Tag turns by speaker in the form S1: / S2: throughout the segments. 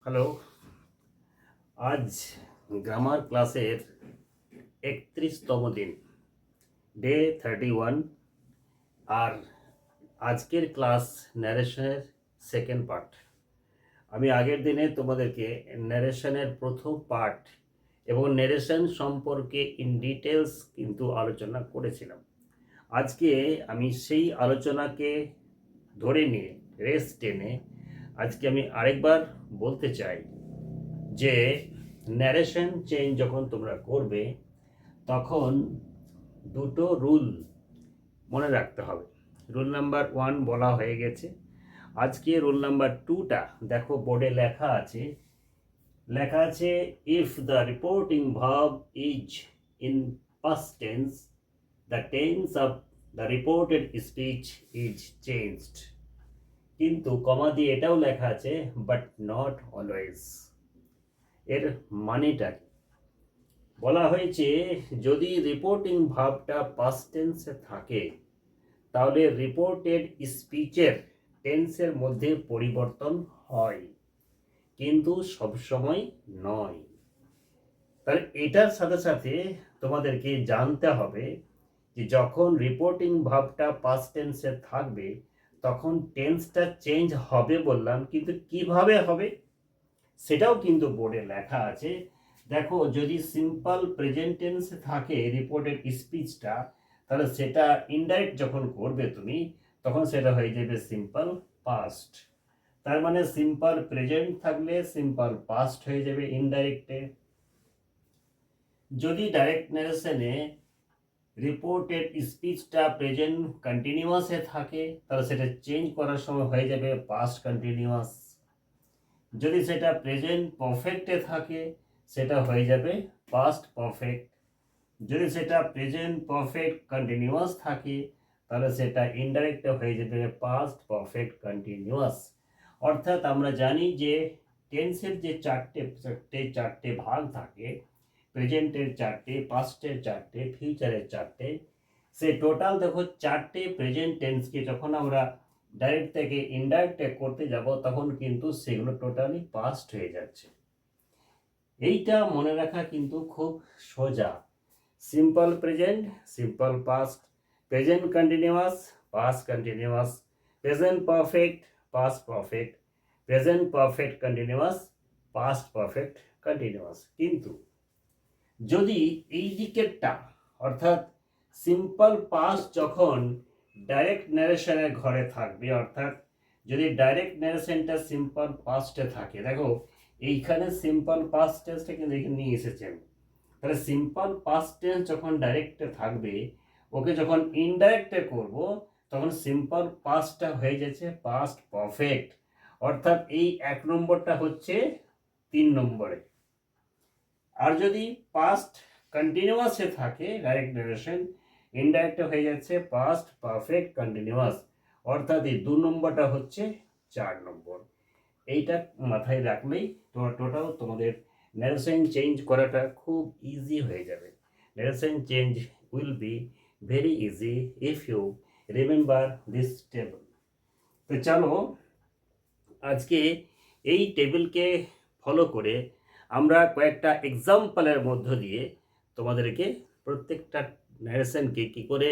S1: Hello. আজ grammar ক্লাসের 31তম দিন, ডে 31। আর আজকের ক্লাস ন্যারেশনের সেকেন্ড পার্ট। আমি আগের দিনে তোমাদেরকে ন্যারেশনের প্রথম পার্ট এবং ন্যারেশন সম্পর্কে ইন ডিটেলস কিন্তু আলোচনা করেছিলাম। আজকে আমি সেই আলোচনাকে ধরে নিয়ে রেস্ট টেনে আজকে আমি আরেকবার বলতে চাই যে ন্যারেশন চেঞ্জ যখন তোমরা করবে তখন দুটো রুল মনে রাখতে হবে। রুল নাম্বার 1 বলা হয়ে গেছে, আজকে রুল নাম্বার 2টা দেখো বোর্ডে লেখা আছে if the reporting verb is in past tense the tense of the reported speech is changed. কিন্তু কমা দিয়ে এটাও লেখা আছে বাট নট অলওয়েজ। এর মানেটা কি? বলা হয়েছে যদি রিপোর্টিং ভার্বটা পাস্ট টেন্সে থাকে তাহলে রিপোর্টেড স্পিচের টেন্সের মধ্যে পরিবর্তন হয়, কিন্তু সবসময় নয়। তাহলে এটার সাথে সাথে তোমাদেরকে জানতে হবে যে যখন রিপোর্টিং ভার্বটা পাস্ট টেন্সে থাকবে তখন টেন্সটা চেঞ্জ হবে বললাম, কিন্তু কিভাবে হবে সেটাও কিন্তু বোর্ডে লেখা আছে। দেখো যদি সিম্পল প্রেজেন্ট টেন্সে থাকে রিপোর্টেড স্পিচটা, তাহলে সেটা ইনডাইরেক্ট যখন করবে তুমি তখন সেটা হয়ে যাবে সিম্পল পাস্ট। তার মানে সিম্পল প্রেজেন্ট থাকলে সিম্পল পাস্ট হয়ে যাবে ইনডাইরেক্টে। যদি ডাইরেক্ট ন্যারেশনে রিপোর্টেড স্পিচটা প্রেজেন্ট কন্টিনিউয়াসে থাকে তাহলে সেটা চেঞ্জ করার সময় হয়ে যাবে পাস্ট কন্টিনিউয়াস। যদি সেটা প্রেজেন্ট পারফেক্টে থাকে সেটা হয়ে যাবে পাস্ট পারফেক্ট। যদি সেটা প্রেজেন্ট পারফেক্ট কন্টিনিউয়াস থাকে তাহলে সেটা ইনডাইরেক্টে হয়ে যাবে পাস্ট পারফেক্ট কন্টিনিউয়াস। অর্থাৎ আমরা জানি যে টেন্সের যে চারটে ভাগ থাকে, প্রেজেন্টের চারটে, পাস্টের চারটে, ফিউচারের চারটে, সে টোটাল দেখো চারটে প্রেজেন্ট টেন্সকে যখন আমরা ডাইরেক্ট থেকে ইনডাইরেক্টে করতে যাব তখন কিন্তু সেগুলো টোটালি পাস্ট হয়ে যাচ্ছে। এইটা মনে রাখা কিন্তু খুব সোজা। Simple present, simple past, present continuous, past continuous, present perfect, past perfect, present perfect continuous, past perfect continuous. কিন্তু যদি এই দিকেরটা অর্থাৎ সিম্পল পাস্ট যখন ডাইরেক্ট ন্যারেশনের ঘরে থাকবে, অর্থাৎ যদি ডাইরেক্ট ন্যারেশনটা সিম্পল পাস্টে থাকে, দেখো এইখানে সিম্পল পাস্ট টেন্সটা কিন্তু এখানে নিয়ে এসেছেন, তাহলে সিম্পল পাস্ট টেন্স যখন ডাইরেক্টে থাকবে ওকে যখন ইনডাইরেক্টে করব তখন সিম্পল পাস্টটা হয়ে যাচ্ছে পাস্ট পারফেক্ট। অর্থাৎ এই 1 নম্বরটা হচ্ছে 3 নম্বরে। আর যদি পাস্ট কন্টিনিউয়াসে থাকে ডাইরেক্ট ন্যারেশন, ইনডাইরেক্ট হয়ে যাচ্ছে পাস্ট পারফেক্ট কন্টিনিউয়াস। অর্থাৎ এই 2 নম্বরটা হচ্ছে 4 নম্বর। এইটা মাথায় রাখলেই টোটাল তোমাদের ন্যারেশন চেঞ্জ করাটা খুব ইজি হয়ে যাবে। Narration change will be very easy if you remember this table. তো চলো আজকে এই টেবিলকে ফলো করে আমরা কয়েকটা এক্সাম্পলের মধ্য দিয়ে তোমাদেরকে প্রত্যেকটা ন্যারেশনকে কী করে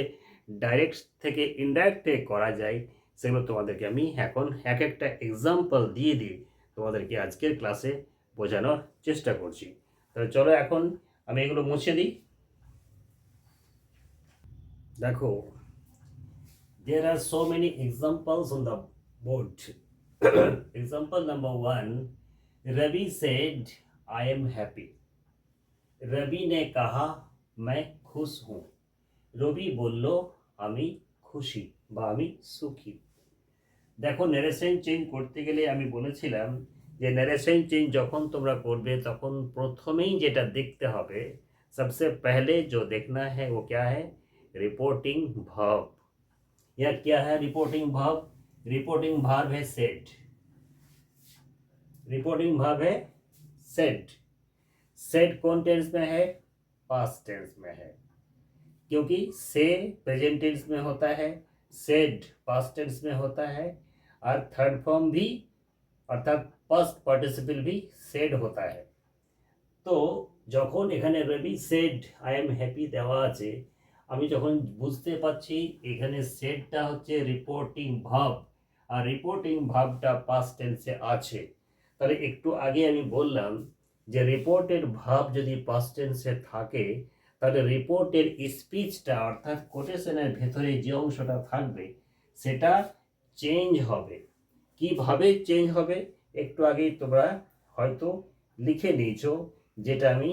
S1: ডাইরেক্ট থেকে ইনডাইরেক্টে করা যায় সেগুলো তোমাদেরকে আমি এখন এক একটা এক্সাম্পল দিয়ে তোমাদেরকে আজকের ক্লাসে বোঝানোর চেষ্টা করছি। তাহলে চলো এখন আমি এগুলো মুছে দিই। দেখো, there are so many examples on the board. Example number 1, Ravi said, I am happy. Ravi ने कहा मैं खुश हूँ। রবি বলল আমি খুশি বা আমি সুখী। দেখো ন্যারেশন চেঞ্জ করতে গেলে আমি বলেছিলাম যে ন্যারেশন চেঞ্জ যখন তোমরা করবে তখন প্রথমেই যেটা দেখতে হবে, सबसे पहले जो देखना है वो क्या है, रिपोर्टिंग वर्ब। या क्या है रिपोर्टिंग वर्ब? रिपोर्टिंग वर्ब है सेड। रिपोर्टिंग वर्ब है सेड। सेड कौन टेंस में है? पास्ट टेंस में है, क्योंकि से प्रेजेंट टेंस में होता है, सेड पास्ट टेंस में होता है, और थर्ड फॉर्म भी অর্থাৎ পাস্ট পার্টিসিপল भी said होता है। তো যখন এখানে রবি সেড আই এম হ্যাপি দেওয়া আছে, আমি যখন বুঝতে পারছি এখানে সেডটা হচ্ছে রিপোর্টিং ভার্ব, আর রিপোর্টিং ভার্বটা পাস্ট টেন্সে আছে, তাহলে একটু আগে আমি বললাম যে রিপোর্টেড ভার্ব যদি পাস্ট টেন্সে থাকে তাহলে রিপোর্টের স্পিচটা অর্থাৎ কোটেশনের ভেতরে যে অংশটা থাকবে সেটা চেঞ্জ হবে। কিভাবে চেঞ্জ হবে একটু আগেই তোমরা হয়তো লিখে নিয়েছো, যেটা আমি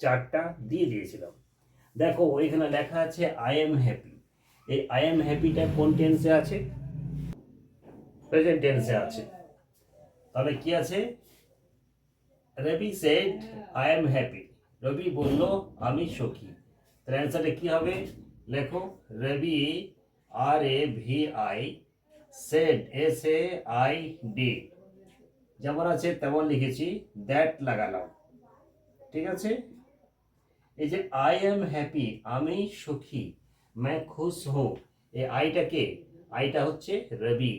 S1: চারটা দিয়ে দিয়েছিলাম। দেখো ওইখানে লেখা আছে আই এম হ্যাপি, এই আই এম হ্যাপিটা কোন টেন্সে আছে? প্রেজেন্ট টেন্সে আছে। তাহলে কি আছে? Ravi said I am happy, Ravi বলল আমি সুখী। তাহলে অ্যান্সারটা কি হবে? লেখো Ravi R A V I said S A I D, যেমন আছে তেমন লিখেছি, দ্যাট লাগালাম, ঠিক আছে। এই যে আই এম হ্যাপি আমি সুখী, मैं खुश हूँ, ये आईटा के आईटा হচ্ছে Ravi,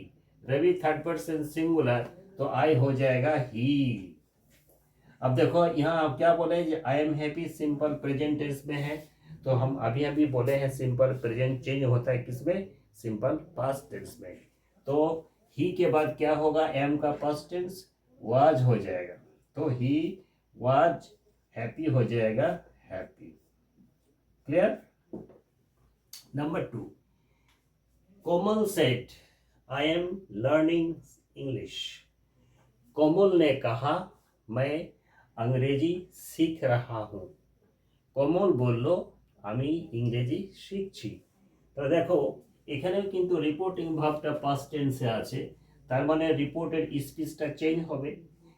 S1: Ravi third person singular तो आई हो जाएगा ही। अब देखो यहाँ आप क्या बोले I am happy simple present tense में है, तो हम अभी अभी बोले हैं सिंपल प्रेजेंट चेंज होता है किसमें? सिंपल पास्ट टेंस में। तो ही के बाद क्या होगा? एम का पास्ट टेंस वाज हो जाएगा, तो ही वाज हैप्पी हो जाएगा happy. Clear? Number 2, Komal said I am learning English. Komal ने कहा मैं अंग्रेजी सीख रहा हूँ। कोमल बोलो আমি ইংরেজি শিখছি। তো দেখো এখানেও কিন্তু রিপোর্টিং ভার্বটা পাস্ট টেন্সে আছে, তার মানে রিপোর্টেড স্পিচটা চেঞ্জ হবে।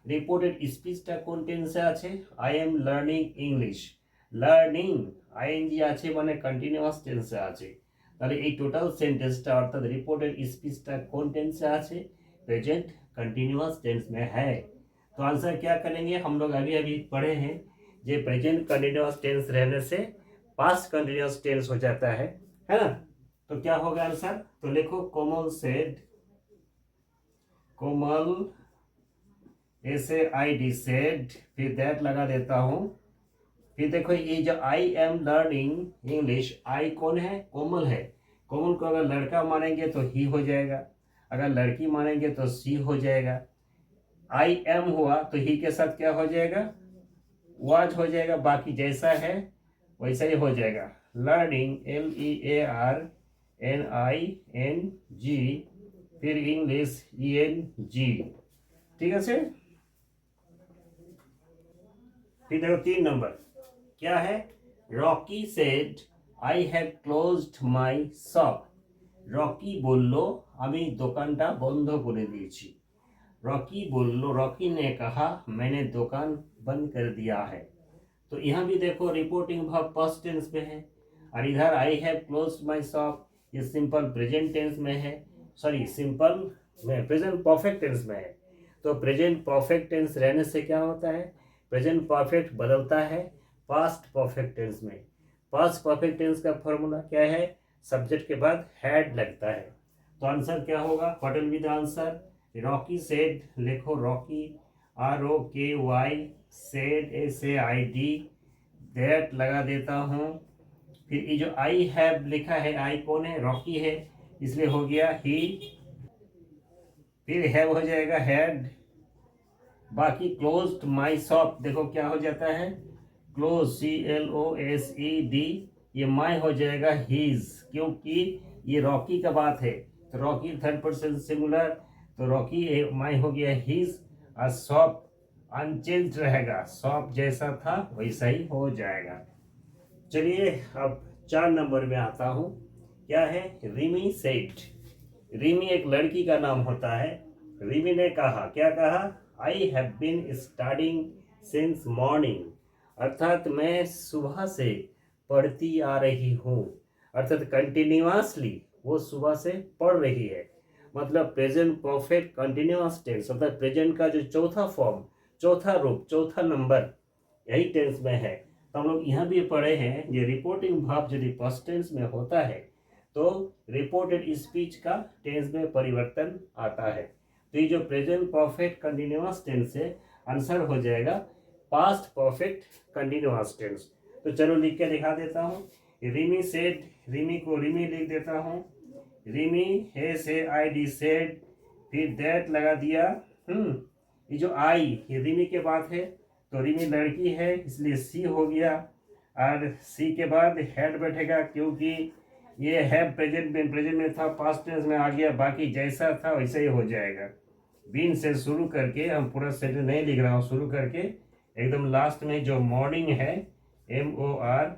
S1: রিপোর্টেড স্পিচটা কোন টেন্সে আছে? I am learning English, learning ING আছে মানে কন্টিনিউয়াস টেন্সে আছে। তাহলে এই টোটাল सेंटेंसটা অর্থাৎ রিপোর্টেড स्पीचটা কোন টেন্সে আছে? प्रेजेंट कंटिन्यूअस टेंस में है। तो आंसर क्या करेंगे? हम लोग अभी अभी पढ़े हैं जे प्रेजेंट कंटिन्यूअस टेंस रहने से पास्ट कंटिन्यूअस टेंस हो जाता है ना। तो क्या होगा आंसर? तो लिखो कोमल सेड, कोमल SAID सेड, फिर दैट लगा देता हूँ। फिर देखो ये जो आई एम लर्निंग इंग्लिश, आई कौन है? कोमल है। कोमल को अगर लड़का मानेंगे तो ही हो जाएगा, अगर लड़की मानेंगे तो सी हो जाएगा। आई एम हुआ तो ही के साथ क्या हो जाएगा? वाज हो जाएगा, बाकी जैसा है वैसा ही हो जाएगा। लर्निंग LEARNING, फिर इंग्लिश ENG, ठीक है। फिर देखो 3 नंबर क्या है? Rocky said I have closed my shop. Rocky बोलो আমি দোকানটা বন্ধ করে দিয়েছি। रॉकी बोलो, रॉकी ने कहा मैंने दुकान बंद कर दिया है। तो यहाँ भी देखो रिपोर्टिंग वर्ब पास्ट टेंस में है, और इधर I have closed my shop ये सिंपल प्रेजेंट टेंस में है, सॉरी सिंपल में प्रेजेंट परफेक्ट टेंस में है। तो प्रेजेंट परफेक्ट टेंस रहने से क्या होता है? प्रेजेंट परफेक्ट बदलता है पास्ट परफेक्ट टेंस में। पास्ट परफेक्ट टेंस का फॉर्मूला क्या है? सब्जेक्ट के बाद हैड लगता है। तो आंसर क्या होगा? What will be the answer? Rocky said, लिखो Rocky ROKY said SAID, that लगा देता हूँ। फिर ये जो आई हैव लिखा है, आई कौन है? रॉकी है, इसलिए हो गया ही। फिर हैव हो जाएगा हैड, बाकी क्लोज्ड माई शॉप देखो क्या हो जाता है? क्लोज CLOSED, ये माई हो जाएगा हीज, क्योंकि ये रॉकी का बात है। तो रॉकी थर्ड पर्सन सिंगुलर, तो रॉकी माई हो गया हीज, और शॉप अनचेंज रहेगा, शॉप जैसा था वैसा ही हो जाएगा। चलिए अब 4 नंबर में आता हूँ। क्या है? रिमी सेड, रिमी एक लड़की का नाम होता है। रिमी ने कहा, क्या कहा? I have been studying since morning, अर्थात मैं सुबह से पढ़ती आ रही हूँ, अर्थात कंटिन्यूअसली वो सुबह से पढ़ रही है। मतलब प्रेजेंट परफेक्ट कंटिन्यूअस टेंस, अर्थात प्रेजेंट का जो चौथा फॉर्म, चौथा रूप, चौथा नंबर यही टेंस में है। तो हम लोग यहाँ भी पढ़े हैं ये रिपोर्टिंग भाव यदि पास्ट टेंस में होता है तो रिपोर्टेड स्पीच का टेंस में परिवर्तन आता है। तो ये जो प्रेजेंट परफेक्ट कंटिन्यूअस टेंस है, आंसर हो जाएगा पास्ट परफेक्ट कंटिन्यूअस टेंस। तो चलो लिख के दिखा देता हूँ। रिमी सेड, रिमी को रिमी लिख देता हूँ। रिमी हे से आई डी सेड, फिर दैट लगा दिया। ये जो आई ये रिमी के बाद है, तो रिमी लड़की है इसलिए सी हो गया। और सी के बाद हेड बैठेगा, क्योंकि ये है प्रेजेंट में था, पास्ट टेंस में आ गया, बाकी जैसा था वैसे ही हो जाएगा। बीन से शुरू करके, हम पूरा सेंटेंस नहीं लिख रहा हूँ, शुरू करके एकदम लास्ट में जो मॉर्निंग है, MORNING,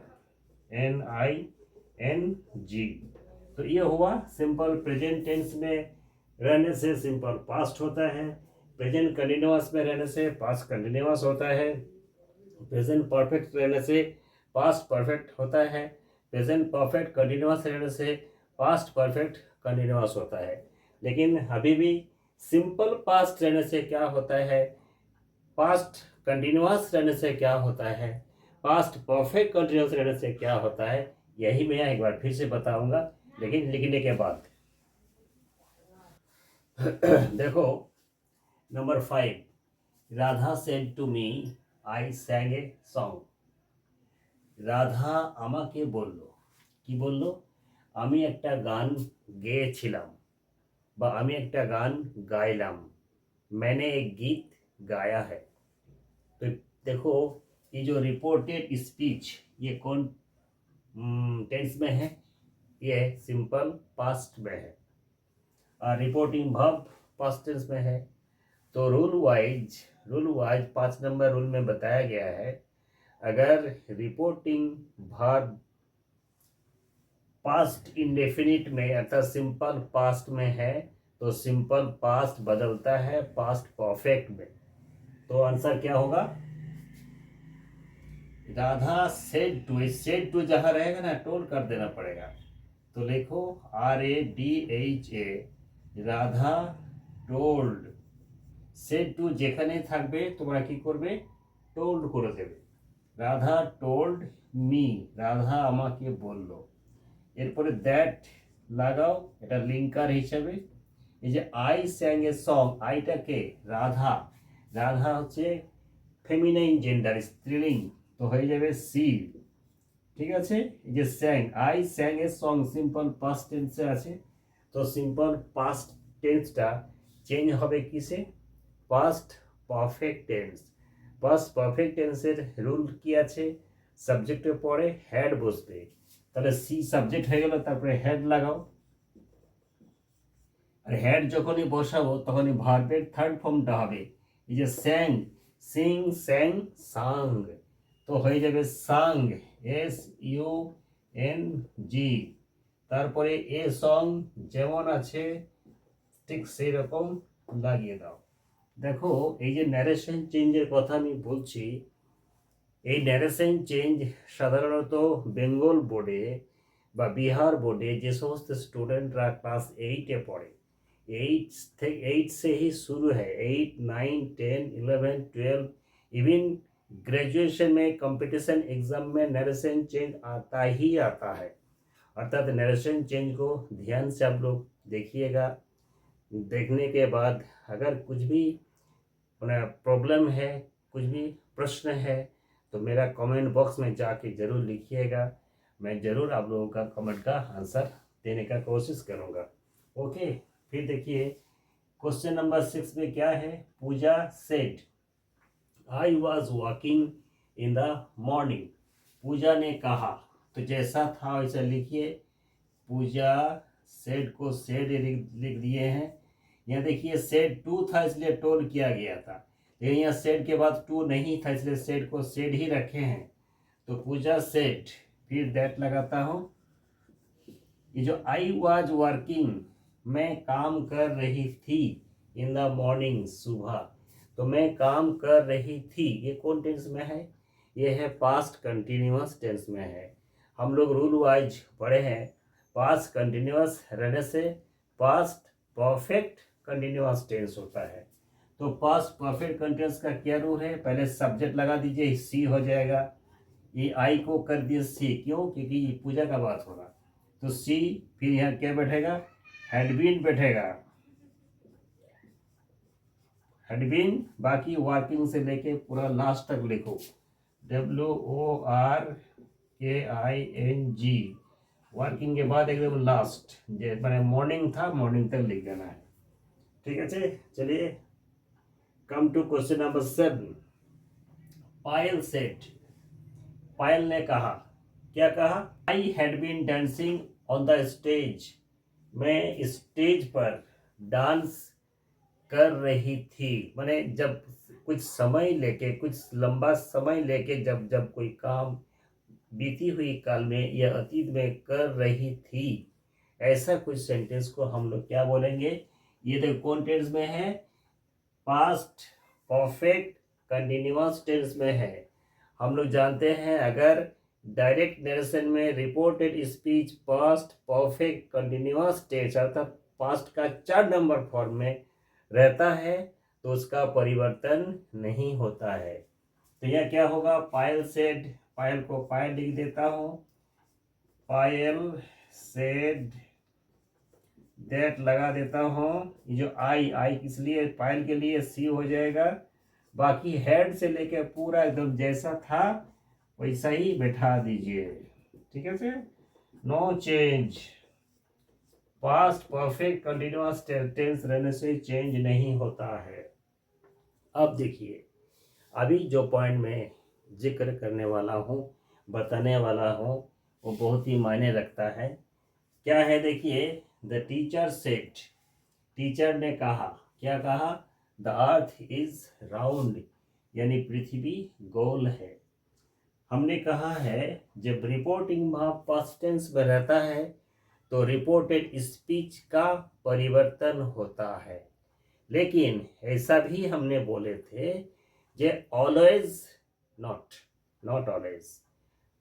S1: तो ये हुआ सिंपल प्रेजेंट टेंस में रहने से सिंपल पास्ट होता है, प्रेजेंट कंटिन्यूअस में रहने से पास्ट कंटिन्यूअस होता है, प्रेजेंट परफेक्ट रहने से पास्ट परफेक्ट होता है, प्रेजेंट परफेक्ट कंटिन्यूअस रहने से पास्ट परफेक्ट कंटिन्यूअस होता है। लेकिन अभी भी सिंपल पास्ट रहने से क्या होता है, पास्ट कंटिन्यूअस रहने से क्या होता है, पास्ट परफेक्ट कंटिन्यूअस रहने से क्या होता है, यही मैं एक बार फिर से बताऊंगा, लेकिन लिखने के बाद। देखो number 5, Radha said to me I sang a song. Radha আমাকে বলল, কি বলল, আমি একটা গান গেয়েছিলাম বা আমি একটা গান গাইলাম, मैंने एक गीत गाया है। तो देखो ये जो रिपोर्टेड स्पीच ये कौन टेंस में है, ये सिंपल पास्ट में है, और रिपोर्टिंग वर्ब पास्ट टेंस में है। तो रूल वाइज 5 नंबर रूल में बताया गया है, अगर रिपोर्टिंग वर्ब पास्ट इंडेफिनिट में अर्थात सिंपल पास्ट में है, तो सिंपल पास्ट बदलता है पास्ट परफेक्ट में। तो आंसर क्या होगा, राधा सेड टू जहां रहेगा ना, टोल कर देना पड़ेगा। तो लिखो RADHA, Radha told. Said to যেখানে থাকবে তোমরা কি করবে, টোল্ড করে দেবে। রাধা টোল্ড মি, রাধা আমাকে বলল। এরপরে দ্যাট লাগাও, এটা লিঙ্কার হিসাবে। এই যে আই স্যাং এ সং, আইটাকে রাধা, রাধা হচ্ছে ফেমিনাইন জেন্ডার, স্ত্রীলিঙ্গ, তো হয়ে যাবে সি। ঠিক আছে, এই যে sang, I sang a song simple past টেন্সে আছে, তো সিম্পল পাস্ট টেন্সটা চেঞ্জ হবে কিসে, past perfect tense. Past perfect টেন্সের রুল কি আছে, সাবজেক্টের পরে হেড বসবে, তাহলে সি সাবজেক্ট হয়ে গেল, তারপরে হেড লাগাও। আর হেড যখনই বসাবো তখনই ভার্বের থার্ড ফর্মটা হবে, এই যে স্যাং, সিং স্যাং সাং, তো হয়ে যাবে সাং, SUNG। তারপরে এ সং যেমন আছে ঠিক সেই রকম লাগিয়ে দাও। দেখো এই যে ন্যারেশন চেঞ্জের কথা আমি বলছি, এই ন্যারেশন চেঞ্জ সাধারণত বেঙ্গল বোর্ডে বা বিহার বোর্ডে যে সমস্ত স্টুডেंटরা क्लास 8 पढ़े, 8 से ही शुरू है, 8, 9, 10, 11, 12, इवन ग्रेजुएशन में कंपटीशन एग्जाम में नरेशन चेंज आता ही आता है। अर्थात नरेशन चेंज को ध्यान से आप लोग देखिएगा। देखने के बाद अगर कुछ भी प्रॉब्लम है, कुछ भी प्रश्न है, तो मेरा कमेंट बॉक्स में जाके ज़रूर लिखिएगा, मैं ज़रूर आप लोगों का कमेंट का आंसर देने का कोशिश करूँगा। ओके, फिर देखिए क्वेश्चन नंबर 6 में क्या है, Puja said I was walking in the morning. Puja ने कहा, तो जैसा था वैसा लिखिए, पूजा सेड को सेड लिख दिए हैं। यहाँ देखिए सेड टू था इसलिए टोल किया गया था, लेकिन यहाँ सेड के बाद टू नहीं था इसलिए सेड को सेड ही रखे हैं। तो पूजा सेड, फिर दैट लगाता हूँ। ये जो आई वाज वर्किंग, मैं काम कर रही थी, इन द मॉर्निंग सुबह, तो मैं काम कर रही थी, ये कौन टेंस में है, ये है पास्ट कंटिन्यूअस टेंस में है। हम लोग रूल वाइज पढ़े हैं, पास्ट कंटिन्यूअस रहने से पास्ट परफेक्ट कंटिन्यूअस टेंस होता है। तो पास्ट परफेक्ट कंटिन्यूअस का क्या रूल है, पहले सब्जेक्ट लगा दीजिए, सी हो जाएगा, ये आई को कर दिए सी, क्यों, क्योंकि ये पूजा का बात होगा, तो सी, फिर यहाँ क्या बैठेगा, हैड बीन बैठेगा, हैड बीन, बाकी वर्किंग से लेके पूरा लास्ट तक लिखो, WORKING, वर्किंग के बाद एकदम लास्ट मैंने मॉर्निंग था, मॉर्निंग तक लिख देना है। ठीक है, चलिए come to question number 7। Payal said, Payal ने कहा, क्या कहा? I had been dancing on the stage, मैं स्टेज पर डांस कर रही थी। मैंने जब कुछ समय लेके, कुछ लंबा समय लेके जब जब कोई काम बीती हुई काल में या अतीत में कर रही थी, ऐसा कुछ सेंटेंस को हम लोग क्या बोलेंगे? ये देखो कौन टेंस में है? पास्ट परफेक्ट कंटिन्यूअस टेंस में है। हम लोग जानते हैं अगर डायरेक्ट नरेशन में reported speech past perfect continuous tense अर्थात पास्ट का 4 नंबर फॉर्म में रहता है तो उसका परिवर्तन नहीं होता है। तो यह क्या होगा? पायल सेड, पायल को पायल लिख देता हूँ, पायल सेड, दैट लगा देता हूँ। ये जो आई किस लिए? पायल के लिए सी हो जाएगा। बाकी हेड से लेकर पूरा एकदम जैसा था वैसा ही बैठा दीजिए। ठीक है sir, no change. Past perfect continuous tense रहने से चेंज नहीं होता है। अब देखिए, अभी जो पॉइंट में जिक्र करने वाला हूँ, बताने वाला हूँ, वो बहुत ही मायने रखता है। क्या है? देखिए, द टीचर सेड, टीचर ने कहा, क्या कहा? द अर्थ इज राउंड, यानी पृथ्वी गोल है। हमने कहा है जब रिपोर्टिंग पास्ट टेंस में रहता है तो रिपोर्टेड स्पीच का परिवर्तन होता है। लेकिन ऐसा भी हमने बोले थे जे ऑलवेज नॉट ऑलवेज,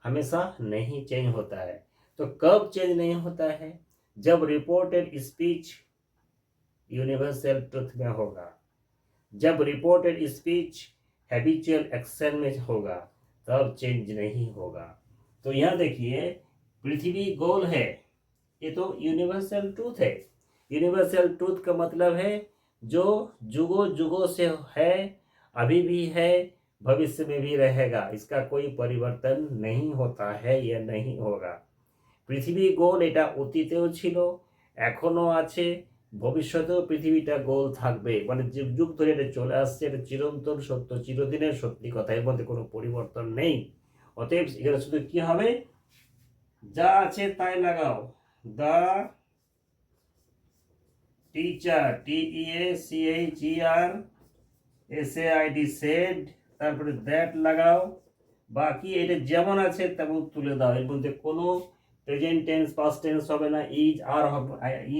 S1: हमेशा नहीं चेंज होता है। तो कब चेंज नहीं होता है? जब रिपोर्टेड स्पीच यूनिवर्सल ट्रुथ में होगा, जब रिपोर्टेड स्पीच हैबिचुअल एक्शन में होगा, तब चेंज नहीं होगा। तो यहाँ देखिए, पृथ्वी गोल है, ये तो यूनिवर्सल ट्रूथ है। यूनिवर्सल ट्रूथ का मतलब है जो जुगों जुगों से है, अभी भी है, भविष्य में भी रहेगा, इसका कोई परिवर्तन नहीं होता है या नहीं होगा। পৃথিবী গোল, এটা অতীতেও ছিল, এখনো আছে, ভবিষ্যতেও পৃথিবীটা গোল থাকবে। মানে যুগ যুগ ধরে এটা চলে আসছে, এটা চিরন্তন সত্য, চিরদিনের সত্যি কথা, এর মধ্যে কোনো পরিবর্তন নেই। অতএব এখানে শুধু কি হবে? যা আছে তাই লাগাও। দ্য টিচার, TEACHER সেড, তারপরে দ্যাট লাগাও। বাকি এটা যেমন আছে তেমন তুলে দাও, এর মধ্যে কোনো প্রেজেন্ট টেন্স পাস্ট টেন্স হবে না। ইজ আর হবে,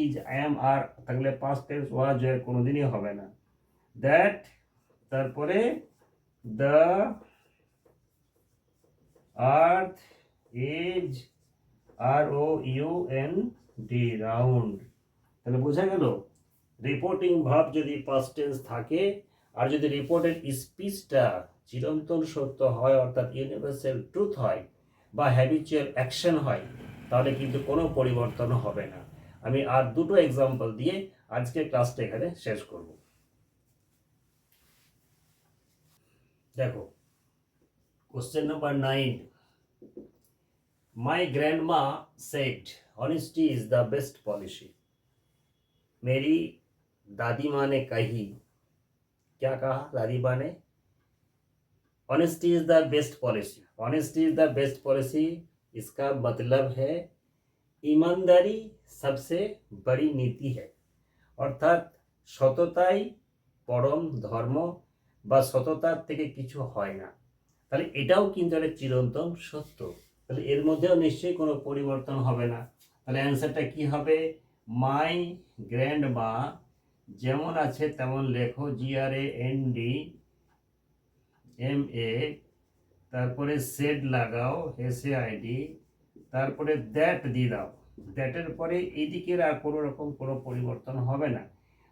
S1: ইজ এম আর থাকলে পাস্ট টেন্স ওয়াজ কোনোদিনই হবে না। দ্যাট, তারপরে the earth is ROUND round. তাহলে বোঝা গেল, রিপোর্টিং ভার্ব যদি পাস্ট টেন্স থাকে আর যদি রিপোর্টেড স্পিচটা চিরন্তন সত্য হয় অর্থাৎ ইউনিভার্সাল ট্রুথ হয় বা হ্যাবিচুয়াল অ্যাকশন হয়, তাহলে কিন্তু কোনো পরিবর্তন হবে না। আমি আর দুটো এক্সাম্পল দিয়ে আজকের ক্লাসটা এখানে শেষ করব। দেখো, question number 9, my grandma said honesty is the best policy. मेरी दादी माँ ने कही, क्या कहा दादी माँ ने? Honesty is the best policy. Honesty is the best policy, इसका मतलब है ईमानदारी सबसे बड़ी नीति है, अर्थात सतताई परम धर्म বা সততার থেকে কিছু হয় না। তাহলে এটাও কিন্তু একটা চিরন্তন সত্য, তাহলে এর মধ্যেও নিশ্চয়ই কোনো পরিবর্তন হবে না। তাহলে অ্যান্সারটা কি হবে? মাই গ্র্যান্ডমা, যেমন আছে তেমন লেখো, GRANDMA, তারপরে সেড লাগাও, SAID, তারপরে দ্যাট দিয়ে দাও। দ্যাটের পরে এই দিকের আর কোনো রকম কোনো পরিবর্তন হবে না।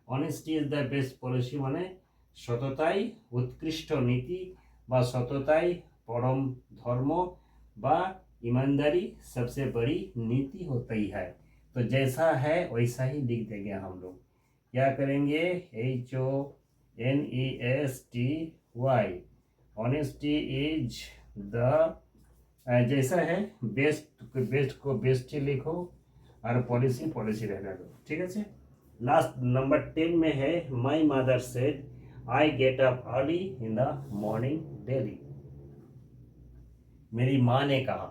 S1: Honesty is the best policy মানে সততাই উৎকৃষ্ট নীতি বা সততাই परम धर्म বা ईमानदारी सबसे बड़ी नीति होती है। तो जैसा है वैसा ही लिख देंगे हम लोग। क्या करेंगे? HONEST NESTY, honesty is the, जैसा है बेस्ट को बेस्ट ही लिखो और पॉलिसी पॉलिसी रहने दो, ठीक है। लास्ट नंबर 10 में है my mother said I get up early in the morning daily. मेरी माँ ने कहा,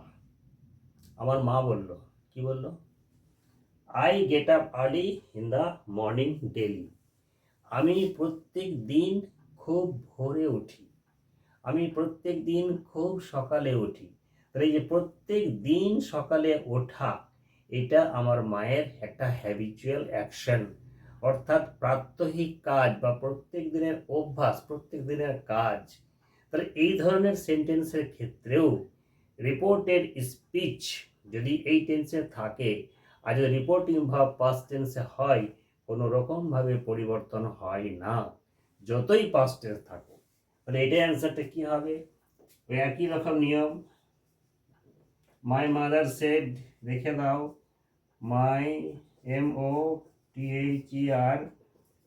S1: আমার মা বলল, কি বলল? I get up early in the morning daily. আমি প্রত্যেক দিন খুব ভোরে উঠি, আমি প্রত্যেক দিন খুব সকালে উঠি। তাহলে এই যে প্রত্যেক দিন সকালে ওঠা, এটা আমার মায়ের একটা হ্যাবিচুয়াল অ্যাকশন, অর্থাৎ প্রাত্যহিক কাজ বা প্রত্যেক দিনের অভ্যাস, প্রত্যেক দিনের কাজ। তাহলে এই ধরনের সেন্টেন্সের ক্ষেত্রেও রিপোর্টেড স্পিচ যদি এই টেন্সে থাকে আর যদি রিপোর্টিং ভার্ব পাস্ট টেন্সে হয়, কোনো রকমভাবে পরিবর্তন হয় না, যতই পাস্ট টেন্স থাকুক। তাহলে এটাই অ্যান্সারটা কি হবে? ওই একই রকম নিয়ম। মাই মাদার সেড, দেখে দাও, মাই MOTHER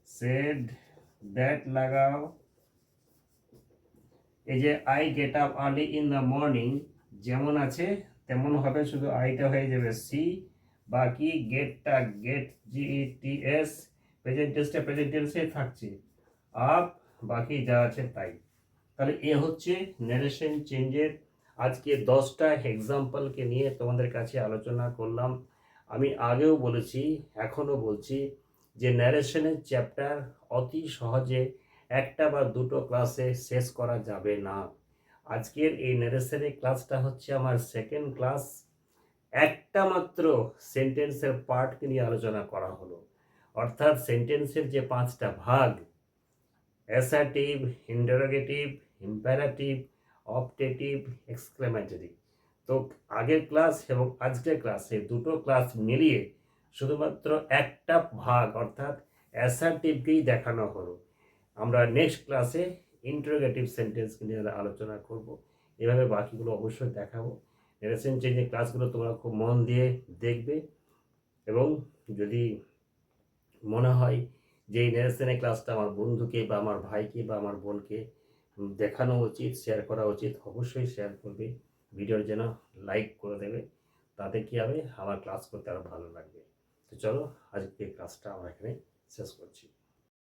S1: সেড, দ্যাট লাগাও। এই যে I get up early in the morning যেমন আছে তেমন হবে, শুধু আইটা হয়ে যাবে সি, বাকি গেটটা গেট GETS, প্রেজেন্ট টেন্সটা প্রেজেন্ট টেন্সে থাকছে, আপ বাকি যা আছে তাই। তাহলে এ হচ্ছে ন্যারেশন চেঞ্জের আজকে 10টা এক্সাম্পলকে নিয়ে তোমাদের কাছে আলোচনা করলাম। আমি আগেও বলেছি, এখনও বলছি যে ন্যারেশনের চ্যাপ্টার অতি সহজে একটা বা দুটো ক্লাসে শেষ করা যাবে না। আজকের এই ন্যারেশনের ক্লাসটা হচ্ছে আমার সেকেন্ড ক্লাস। একটা মাত্র সেন্টেন্সের পার্টকে নিয়ে আলোচনা করা হলো, অর্থাৎ সেন্টেন্সের যে 5টা ভাগ, assertive, interrogative, imperative, optative, exclamatory. তো আগের ক্লাস এবং আজকের ক্লাস, এই দুটো ক্লাস মিলিয়ে শুধুমাত্র একটা ভাগ অর্থাৎ অ্যাসার্টিভকেই দেখানো হলো। আমরা নেক্সট ক্লাসে ইন্টারোগেটিভ সেন্টেন্সকে নিয়ে আলোচনা করব। এভাবে বাকিগুলো অবশ্যই দেখাবো। ন্যারেশন চেঞ্জের ক্লাসগুলো তোমরা খুব মন দিয়ে দেখবে, এবং যদি মনে হয় যে এই ন্যারেশনের ক্লাসটা আমার বন্ধুকে বা আমার ভাইকে বা আমার বোনকে দেখানো উচিত, শেয়ার করা উচিত, অবশ্যই শেয়ার করবে। ভিডিওর যেন লাইক করে দেবে, তাতে কী হবে, আমার ক্লাস করতে আরও ভালো লাগবে। তো চলো, আজকে ক্লাসটা আমরা এখানে শেষ করছি।